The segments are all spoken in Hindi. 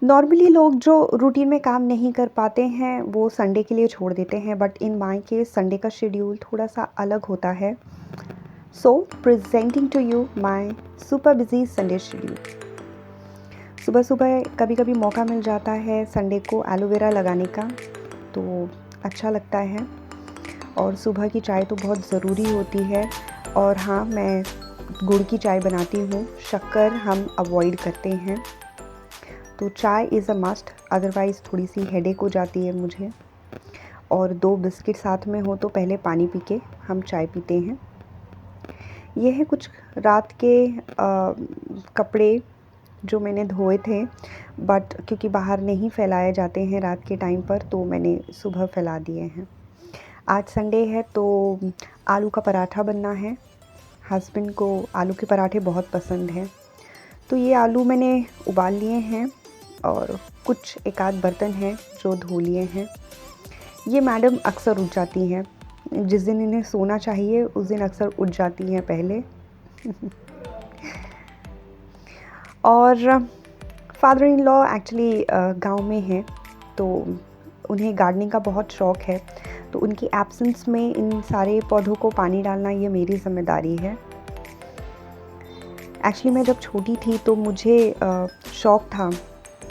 नॉर्मली लोग जो रूटीन में काम नहीं कर पाते हैं वो संडे के लिए छोड़ देते हैं, but in my case Sunday का शेड्यूल थोड़ा सा अलग होता है। So presenting to you my super busy Sunday schedule. सुबह सुबह कभी कभी मौका मिल जाता है संडे को एलोवेरा लगाने का, तो अच्छा लगता है। और सुबह की चाय तो बहुत ज़रूरी होती है। और हाँ, मैं गुड़ की चाय बनाती हूँ, शक्कर हम अवॉइड करते हैं। तो चाय इज़ अ मस्ट, अदरवाइज़ थोड़ी सी हेडेक हो जाती है मुझे। और 2 बिस्किट साथ में हो तो पहले पानी पी के हम चाय पीते हैं। ये है कुछ रात के कपड़े जो मैंने धोए थे, बट क्योंकि बाहर नहीं फैलाए जाते हैं रात के टाइम पर, तो मैंने सुबह फैला दिए हैं। आज संडे है तो आलू का पराठा बनना है। हस्बैंड को आलू के पराठे बहुत पसंद हैं, तो ये आलू मैंने उबाल लिए हैं और कुछ एक आध बर्तन हैं जो धो लिए हैं। ये मैडम अक्सर उठ जाती हैं, जिस दिन इन्हें सोना चाहिए उस दिन अक्सर उठ जाती हैं पहले। और फादर इन लॉ एक्चुअली गांव में हैं, तो उन्हें गार्डनिंग का बहुत शौक़ है, तो उनकी एब्सेंस में इन सारे पौधों को पानी डालना ये मेरी ज़िम्मेदारी है। एक्चुअली मैं जब छोटी थी तो मुझे शौक़ था,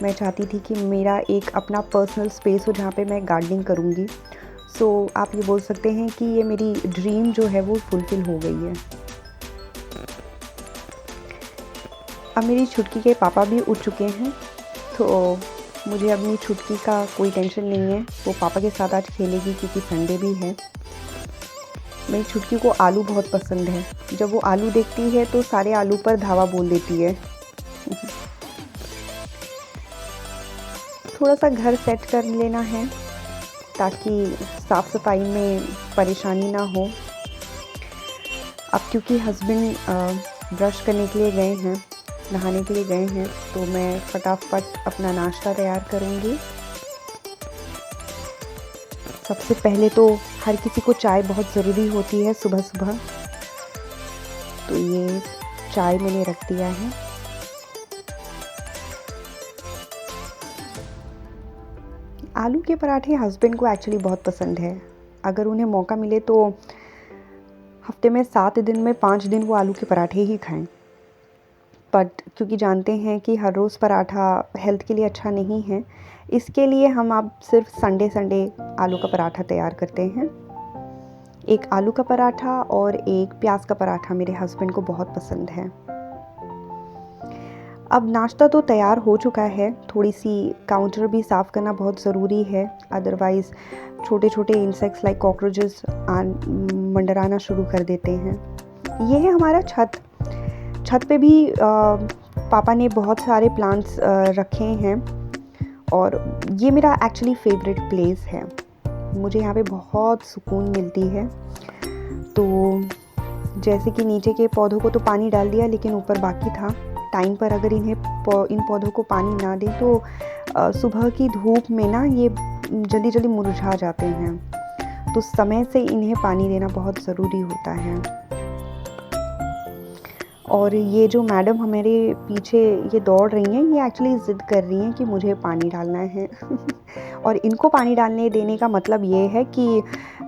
मैं चाहती थी कि मेरा एक अपना पर्सनल स्पेस हो जहाँ पे मैं गार्डनिंग करूँगी। सो आप ये बोल सकते हैं कि ये मेरी ड्रीम जो है वो फुलफ़िल हो गई है। अब मेरी छुटकी के पापा भी उठ चुके हैं, तो मुझे अपनी छुटकी का कोई टेंशन नहीं है। वो पापा के साथ आज खेलेगी क्योंकि संडे भी है। मेरी छुटकी को आलू बहुत पसंद है। जब वो आलू देखती है तो सारे आलू पर धावा बोल देती है। थोड़ा सा घर सेट कर लेना है ताकि साफ़ सफाई में परेशानी ना हो। अब क्योंकि हस्बैंड ब्रश करने के लिए गए हैं, नहाने के लिए गए हैं, तो मैं फटाफट अपना नाश्ता तैयार करूँगी। सबसे पहले तो हर किसी को चाय बहुत ज़रूरी होती है सुबह सुबह, तो ये चाय मैंने रख दिया है। आलू के पराठे हस्बैंड को एक्चुअली बहुत पसंद है। अगर उन्हें मौका मिले तो हफ्ते में 7 दिन में 5 दिन वो आलू के पराठे ही खाएं। बट क्योंकि जानते हैं कि हर रोज़ पराठा हेल्थ के लिए अच्छा नहीं है, इसके लिए हम अब सिर्फ संडे संडे आलू का पराठा तैयार करते हैं। एक आलू का पराठा और एक प्याज का पराठा मेरे हस्बैंड को बहुत पसंद है। अब नाश्ता तो तैयार हो चुका है, थोड़ी सी काउंटर भी साफ़ करना बहुत ज़रूरी है, अदरवाइज़ छोटे छोटे इंसेक्ट्स लाइक कॉकरोचेस मंडराना शुरू कर देते हैं। ये है हमारा छत पे भी पापा ने बहुत सारे प्लांट्स रखे हैं और ये मेरा एक्चुअली फेवरेट प्लेस है। मुझे यहाँ पे बहुत सुकून मिलती है। तो जैसे कि नीचे के पौधों को तो पानी डाल दिया, लेकिन ऊपर बाकी था। टाइम पर अगर इन पौधों को पानी ना दें तो सुबह की धूप में ना ये जल्दी जल्दी मुरझा जाते हैं, तो समय से इन्हें पानी देना बहुत ज़रूरी होता है। और ये जो मैडम हमारे पीछे ये दौड़ रही हैं, ये एक्चुअली ज़िद कर रही हैं कि मुझे पानी डालना है। और इनको पानी डालने देने का मतलब ये है कि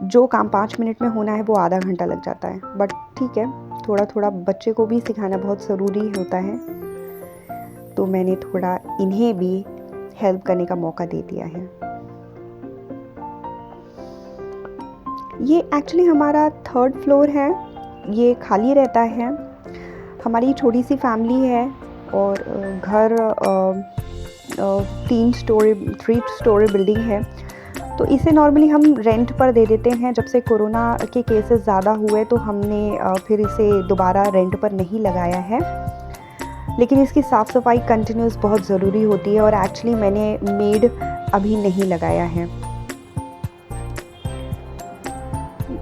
जो काम 5 मिनट में होना है वो आधा घंटा लग जाता है। बट ठीक है, थोड़ा थोड़ा बच्चे को भी सिखाना बहुत ज़रूरी होता है, तो मैंने थोड़ा इन्हें भी हेल्प करने का मौका दे दिया है। ये एक्चुअली हमारा 3rd फ्लोर है, ये खाली रहता है। हमारी छोटी सी फैमिली है और घर 3 स्टोरी बिल्डिंग है, तो इसे नॉर्मली हम रेंट पर दे देते हैं। जब से कोरोना के केसेस ज़्यादा हुए तो हमने फिर इसे दोबारा रेंट पर नहीं लगाया है, लेकिन इसकी साफ़ सफाई कंटिन्यूस बहुत ज़रूरी होती है और एक्चुअली मैंने मेड अभी नहीं लगाया है।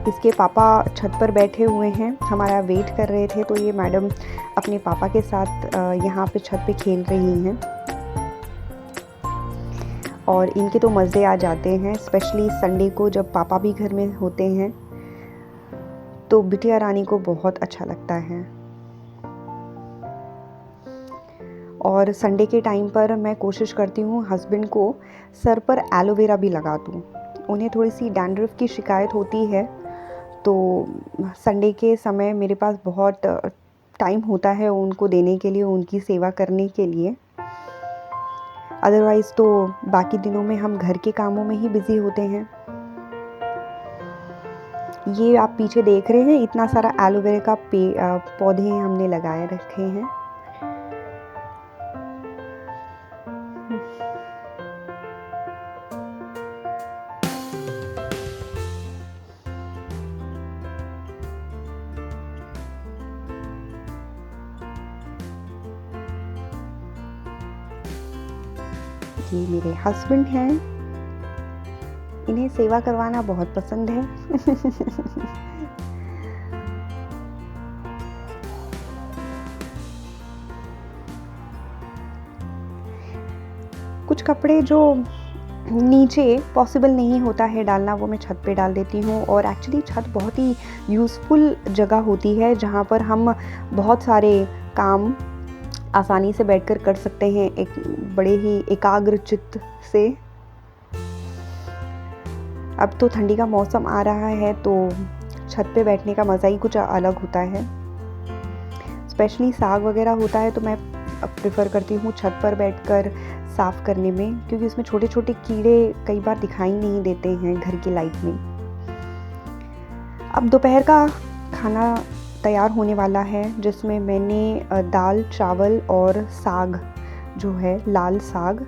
इसके पापा छत पर बैठे हुए हैं, हमारा वेट कर रहे थे, तो ये मैडम अपने पापा के साथ यहाँ पे छत पे खेल रही हैं और इनके तो मज़े आ जाते हैं। स्पेशली संडे को जब पापा भी घर में होते हैं तो बिटिया रानी को बहुत अच्छा लगता है। और संडे के टाइम पर मैं कोशिश करती हूँ हस्बैंड को सर पर एलोवेरा भी लगा दूँ। उन्हें थोड़ी सी डैंड्रफ की शिकायत होती है, तो संडे के समय मेरे पास बहुत टाइम होता है उनको देने के लिए, उनकी सेवा करने के लिए। अदरवाइज़ तो बाकी दिनों में हम घर के कामों में ही बिज़ी होते हैं। ये आप पीछे देख रहे हैं, इतना सारा एलोवेरा का पौधे हमने लगाए रखे हैं। ये मेरे हस्बैंड हैं, इन्हें सेवा करवाना बहुत पसंद है। कुछ कपड़े जो नीचे पॉसिबल नहीं होता है डालना, वो मैं छत पे डाल देती हूँ। और एक्चुअली छत बहुत ही यूज़फुल जगह होती है जहाँ पर हम बहुत सारे काम आसानी से बैठकर कर सकते हैं, एक बड़े ही एकाग्र चित्त से। अब तो ठंडी का मौसम आ रहा है तो छत पे बैठने का मज़ा ही कुछ अलग होता है। स्पेशली साग वगैरह होता है तो मैं प्रेफर करती हूँ छत पर बैठकर साफ़ करने में, क्योंकि उसमें छोटे छोटे कीड़े कई बार दिखाई नहीं देते हैं घर की लाइट में। अब दोपहर का खाना तैयार होने वाला है, जिसमें मैंने दाल चावल और साग जो है लाल साग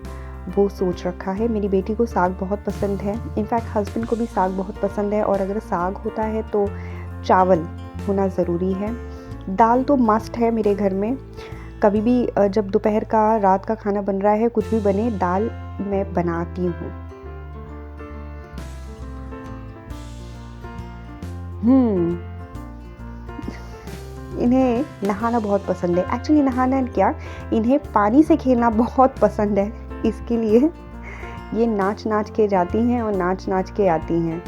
वो सोच रखा है। मेरी बेटी को साग बहुत पसंद है, इनफैक्ट हस्बैंड को भी साग बहुत पसंद है। और अगर साग होता है तो चावल होना ज़रूरी है। दाल तो मस्ट है मेरे घर में। कभी भी जब दोपहर का रात का खाना बन रहा है, कुछ भी बने, दाल मैं बनाती हूँ। इन्हें नहाना बहुत पसंद है। एक्चुअली नहाना क्या, इन्हें पानी से खेलना बहुत पसंद है। इसके लिए ये नाच नाच के जाती हैं और नाच नाच के आती हैं।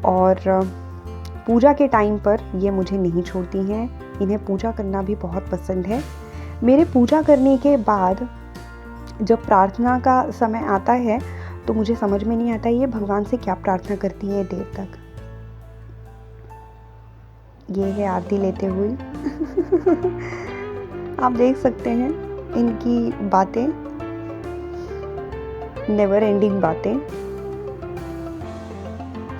और पूजा के टाइम पर ये मुझे नहीं छोड़ती हैं। इन्हें पूजा करना भी बहुत पसंद है। मेरे पूजा करने के बाद जब प्रार्थना का समय आता है तो मुझे समझ में नहीं आता ये भगवान से क्या प्रार्थना करती हैं देर तक। ये है आरती लेते हुए। आप देख सकते हैं इनकी बातें, नेवर एंडिंग बातें।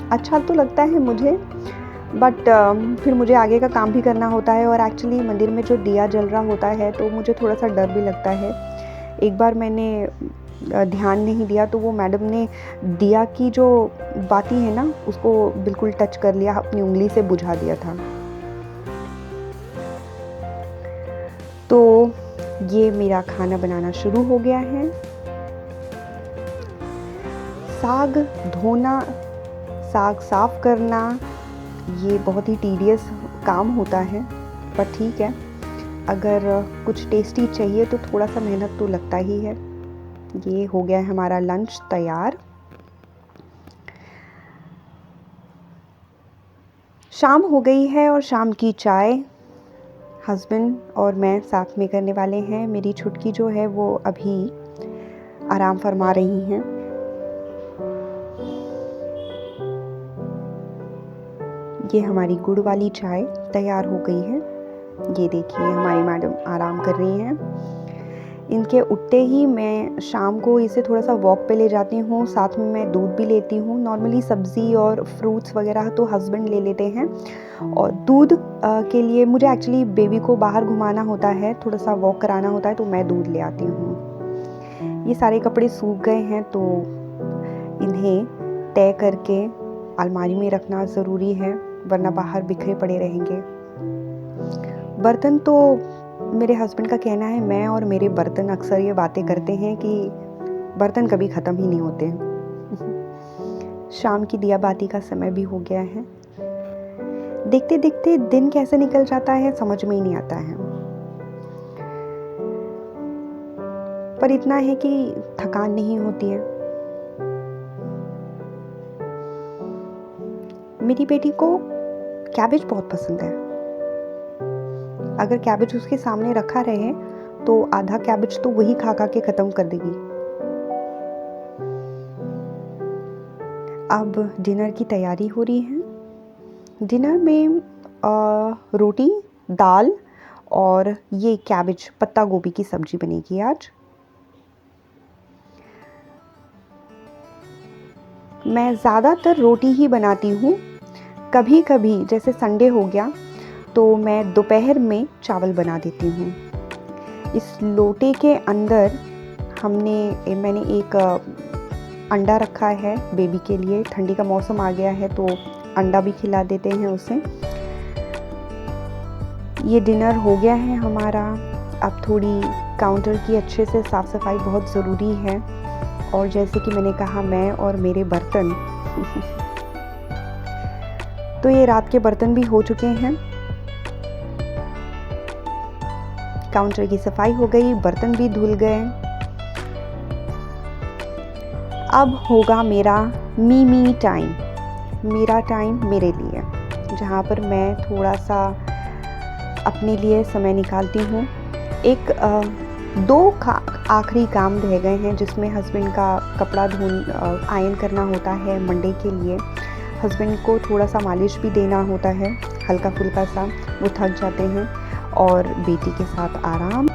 अच्छा तो लगता है मुझे, बट फिर मुझे आगे का काम भी करना होता है। और एक्चुअली मंदिर में जो दिया जल रहा होता है तो मुझे थोड़ा सा डर भी लगता है। एक बार मैंने ध्यान नहीं दिया तो वो मैडम ने दिया की जो बाती है ना, उसको बिल्कुल टच कर लिया, अपनी उंगली से बुझा दिया था। तो ये मेरा खाना बनाना शुरू हो गया है। साग धोना, साग साफ करना, ये बहुत ही टीडियस काम होता है, पर ठीक है, अगर कुछ टेस्टी चाहिए तो थोड़ा सा मेहनत तो लगता ही है। ये हो गया है हमारा लंच तैयार। शाम हो गई है और शाम की चाय हस्बैंड और मैं साथ में करने वाले हैं। मेरी छुटकी जो है वो अभी आराम फरमा रही हैं। ये हमारी गुड़ वाली चाय तैयार हो गई है। ये देखिए हमारी मैडम आराम कर रही हैं। इनके उठते ही मैं शाम को इसे थोड़ा सा वॉक पे ले जाती हूँ, साथ में मैं दूध भी लेती हूँ। नॉर्मली सब्ज़ी और फ्रूट्स वगैरह तो हस्बैंड ले लेते हैं, और दूध के लिए मुझे एक्चुअली बेबी को बाहर घुमाना होता है, थोड़ा सा वॉक कराना होता है, तो मैं दूध ले आती हूँ। ये सारे कपड़े सूख गए हैं तो इन्हें तय करके अलमारी में रखना ज़रूरी है, वरना बाहर बिखरे पड़े रहेंगे। बर्तन तो मेरे हस्बैंड का कहना है, मैं और मेरे बर्तन अक्सर ये बातें करते हैं कि बर्तन कभी ख़त्म ही नहीं होते। शाम की दिया बाती का समय भी हो गया है। देखते देखते दिन कैसे निकल जाता है समझ में ही नहीं आता है, पर इतना है कि थकान नहीं होती है। मेरी बेटी को कैबेज बहुत पसंद है। अगर कैबेज उसके सामने रखा रहे तो आधा कैबेज तो वही खा के ख़त्म कर देगी। अब डिनर की तैयारी हो रही है। डिनर में रोटी, दाल और ये कैबेज पत्ता गोभी की सब्जी बनेगी आज। मैं ज़्यादातर रोटी ही बनाती हूँ। कभी कभी जैसे संडे हो गया तो मैं दोपहर में चावल बना देती हूँ। इस लोटे के अंदर मैंने एक अंडा रखा है बेबी के लिए। ठंडी का मौसम आ गया है तो अंडा भी खिला देते हैं उसे। ये डिनर हो गया है हमारा। अब थोड़ी काउंटर की अच्छे से साफ़ सफाई बहुत ज़रूरी है। और जैसे कि मैंने कहा, मैं और मेरे बर्तन तो ये रात के बर्तन भी हो चुके हैं। काउंटर की सफाई हो गई, बर्तन भी धुल गए। अब होगा मेरा मी टाइम, मेरा टाइम मेरे लिए, जहाँ पर मैं थोड़ा सा अपने लिए समय निकालती हूँ। एक दो आखिरी काम रह गए हैं जिसमें हस्बैंड का कपड़ा आयरन करना होता है मंडे के लिए। हस्बैंड को थोड़ा सा मालिश भी देना होता है, हल्का फुल्का सा, वो थक जाते हैं। और बेटी के साथ आराम।